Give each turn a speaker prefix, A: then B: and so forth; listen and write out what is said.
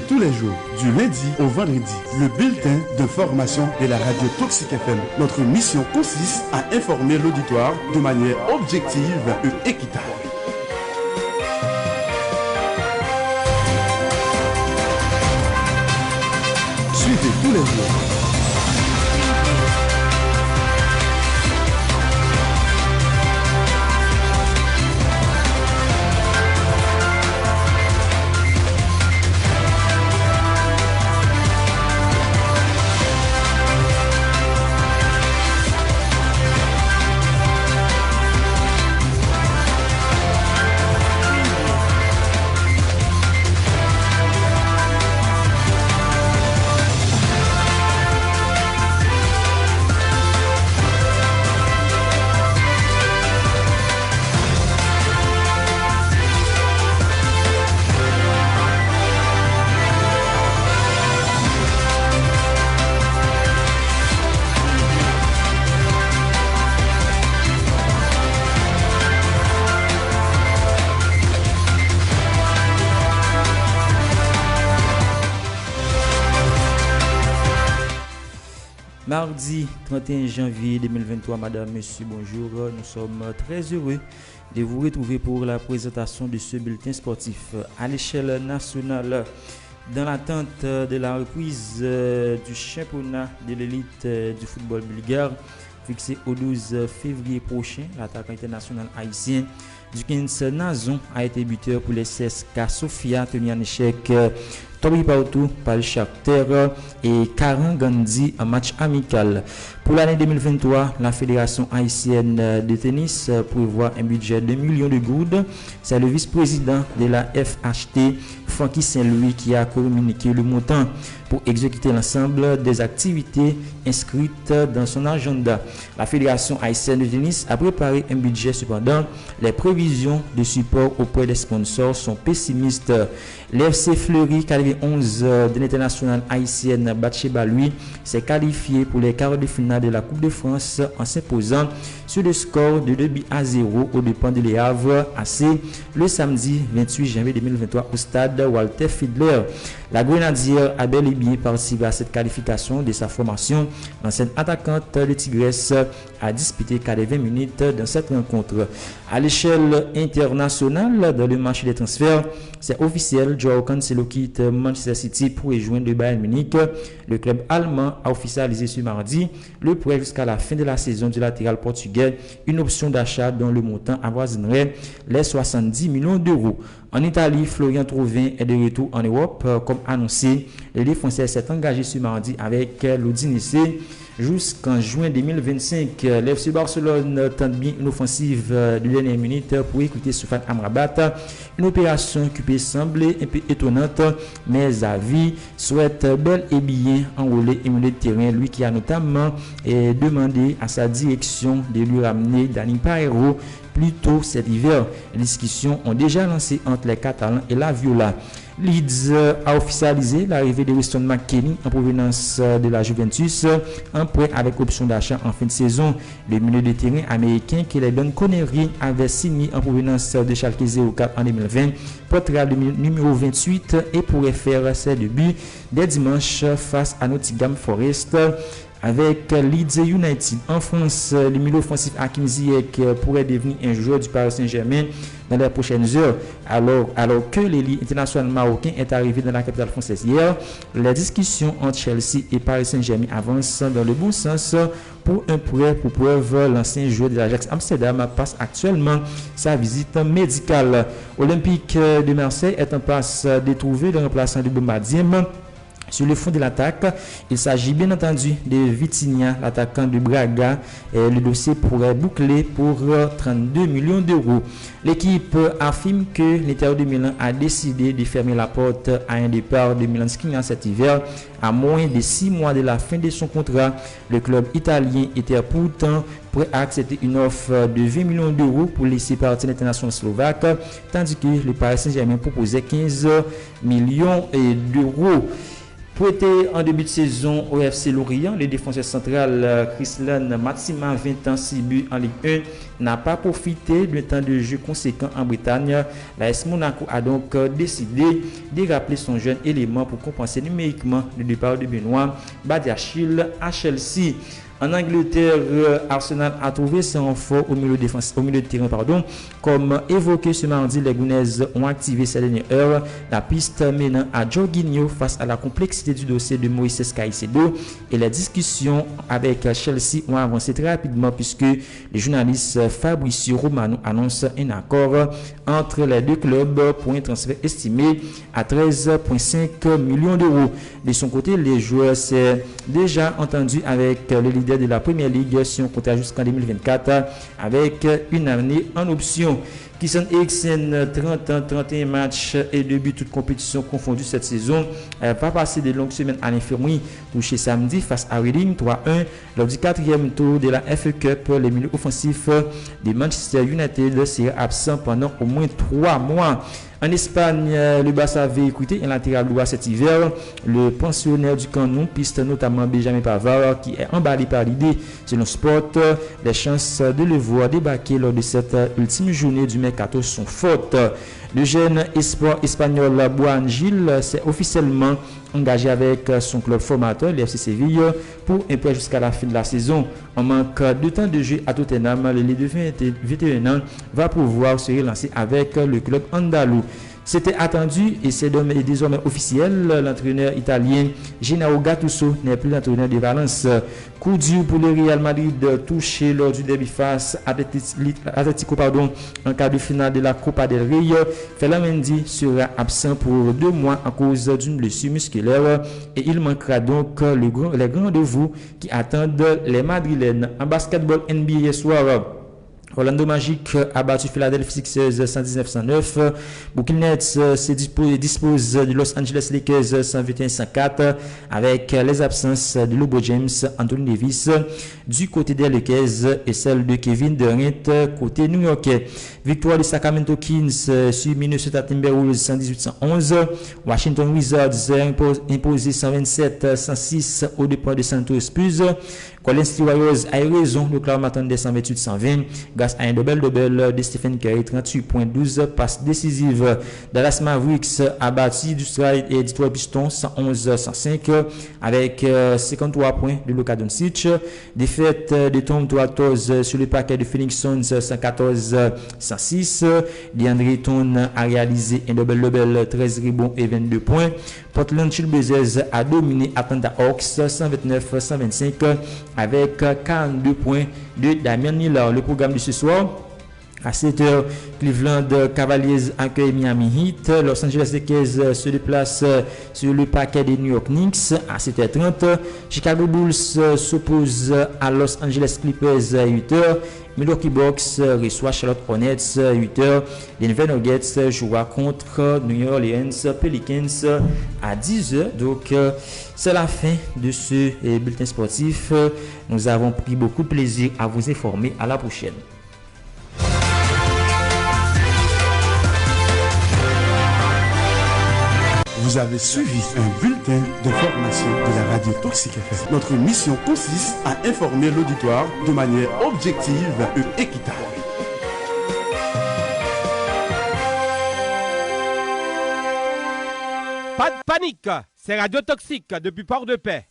A: tous les jours, du lundi au vendredi, le bulletin d'information de la radio Toxic FM. Notre mission consiste à informer l'auditoire de manière objective et équitable. Suivez tous les jours.
B: Mardi 31 janvier 2023, Madame, Monsieur, bonjour. Nous sommes très heureux de vous retrouver pour la présentation de ce bulletin sportif à l'échelle nationale. Dans l'attente de la reprise du championnat de l'élite du football bulgare, fixé au 12 février prochain, l'attaquant international haïtien Dukins Nazon a été buteur pour les CSKA Sofia, tenu en échec Tobi Pautou par le Shakhtar et Karan Gandhi en match amical. Pour l'année 2023, la Fédération haïtienne de tennis prévoit un budget de 2 millions de goudes. C'est le vice-président de la FHT, Francky Saint-Louis, qui a communiqué le montant pour exécuter l'ensemble des activités inscrites dans son agenda. La Fédération haïtienne de tennis a préparé un budget, cependant, les prévisions de support auprès des sponsors sont pessimistes. L'FC Fleury 91 de l'international haïtienne Batcheba lui s'est qualifié pour les quarts de finale de la Coupe de France en s'imposant sur le score de 2-0 aux dépens de Le Havre AC le samedi 28 janvier 2023 au stade Walter Fiedler. La Grenadière a bel et bien participé à cette qualification de sa formation. L'ancienne attaquante de Tigresse a disputé 20 minutes dans cette rencontre. À l'échelle internationale, dans le marché des transferts, c'est officiel, Joao Cancelo quitte Manchester City pour rejoindre le Bayern Munich. Le club allemand a officialisé ce mardi le prêt jusqu'à la fin de la saison du latéral portugais, une option d'achat dont le montant avoisinerait les 70 millions d'euros. En Italie, Florian Thauvin est de retour en Europe. Comme annoncé, le défenseur s'est engagé ce mardi avec l'Udinese jusqu'en juin 2025. L'FC Barcelone tente bien une offensive de dernière minute pour écouter Sofiane Amrabat. Une opération qui peut sembler un peu étonnante, mais Xavi souhaite bel et bien enrôler un milieu de terrain, lui qui a notamment demandé à sa direction de lui ramener Dani Parejo plus tôt cet hiver. Les discussions ont déjà lancé entre les Catalans et la Viola. Leeds a officialisé l'arrivée de Weston McKennie en provenance de la Juventus, un prêt avec option d'achat en fin de saison. Le milieu de terrain américain Keledon Connery avait signé en provenance de Schalke 04 en 2020, portera le numéro 28 et pourrait faire ses débuts dès dimanche face à Nottingham Forest. Avec Leeds United en France, le milieu offensif Hakim Ziyech pourrait devenir un joueur du Paris Saint-Germain dans les prochaines heures. Alors que l'élite international marocain est arrivé dans la capitale française hier, les discussions entre Chelsea et Paris Saint-Germain avancent dans le bon sens pour un prêt. Pour preuve, l'ancien joueur de l'Ajax Amsterdam passe actuellement sa visite médicale. Olympique de Marseille est en passe de trouver le remplaçant de Bombardiem. Sur le fond de l'attaque, il s'agit bien entendu de Vitinha, l'attaquant de Braga. Et le dossier pourrait boucler pour 32 millions d'euros. L'équipe affirme que l'Inter de Milan a décidé de fermer la porte à un départ de Milan Skriniar cet hiver. À moins de 6 mois de la fin de son contrat, le club italien était pourtant prêt à accepter une offre de 20 millions d'euros pour laisser partir l'international slovaque, tandis que le Paris Saint-Germain proposait 15 millions d'euros. Prêté en début de saison au FC Lorient, le défenseur central Chrislan Matsima, 20 ans, 6 buts en Ligue 1, n'a pas profité d'un temps de jeu conséquent en Bretagne. L'AS Monaco a donc décidé de rappeler son jeune élément pour compenser numériquement le départ de Benoît Badiachil à Chelsea. En Angleterre, Arsenal a trouvé son renfort au milieu de terrain. Comme évoqué ce mardi, les Gunners ont activé ces dernières heures la piste menant à Jorginho face à la complexité du dossier de Moïse Caicedo, et les discussions avec Chelsea ont avancé très rapidement puisque le journaliste Fabrizio Romano annonce un accord entre les deux clubs pour un transfert estimé à 13,5 millions d'euros. De son côté, les joueurs s'est déjà entendu avec le leader de la Première Ligue si on compte jusqu'en 2024 avec une année en option. Christian Eriksen, 30 ans, 31 matchs et 2 buts, toutes compétitions confondues cette saison, va passer de longues semaines à l'infirmerie, touché samedi face à Reading 3-1 lors du 4e tour de la FA Cup. Les milieux offensifs de Manchester United seraient absents pendant au moins 3 mois. En Espagne, le Barça avait recruté un latéral droit cet hiver. Le pensionnaire du Canon piste notamment Benjamin Pavard, qui est emballé par l'idée. Selon Sport, les chances de le voir débarquer lors de cette ultime journée du mercato sont fortes. Le jeune espoir espagnol Boan Gil s'est officiellement engagé avec son club formateur, le FC Séville, pour un prêt jusqu'à la fin de la saison. En manque de temps de jeu à Tottenham, le leader de 21 ans va pouvoir se relancer avec le club andalou. C'était attendu et c'est désormais officiel. L'entraîneur italien Gennaro Gattuso n'est plus l'entraîneur de Valence. Coup dur pour le Real Madrid touché lors du derby face à Atlético en quart de finale de la Copa del Rey. Ferland Mendy sera absent pour 2 mois à cause d'une blessure musculaire et il manquera donc les grands rendez-vous qui attendent les Madrilènes. En basketball NBA hier soir, Orlando Magic a battu Philadelphia Sixers 119-109. Brooklyn Nets se dispose de Los Angeles Lakers 121-104 avec les absences de LeBron James, Anthony Davis du côté des Lakers et celle de Kevin Durant côté new-yorkais. Victoire de Sacramento Kings sur Minnesota Timberwolves 118-111. Washington Wizards imposé 127-106 au départ de Santos Spurs. Golden State Warriors a eu raison de Oklahoma Thunder 128-120 grâce à un double-double de Stephen Curry, 38.12 passes décisives. Dallas Mavericks a battu Detroit Pistons 111-105 avec 53 points de Luka Doncic. Défaite de Toronto Raptors sur le parquet de Phoenix Suns 114-106. DeAndre Ayton a réalisé un double-double, 13 rebonds et 22 points. Portland Trail Blazers a dominé Atlanta Hawks 129-125 avec 42 points de Damian Lillard. Le programme de ce soir: à 7h, Cleveland Cavaliers accueille Miami Heat. Los Angeles Lakers se déplace sur le parquet des New York Knicks à 7h30. Chicago Bulls s'oppose à Los Angeles Clippers à 8h. Milwaukee Bucks reçoit Charlotte Hornets 8h. Denver Nuggets jouera contre New Orleans Pelicans à 10h. Donc, c'est la fin de ce bulletin sportif. Nous avons pris beaucoup de plaisir à vous informer. À la prochaine.
A: Vous avez suivi un bulletin de formation de la radio Toxic FM. Notre mission consiste à informer l'auditoire de manière objective et équitable.
C: Pas de panique, c'est Radio Toxique depuis Port-de-Paix.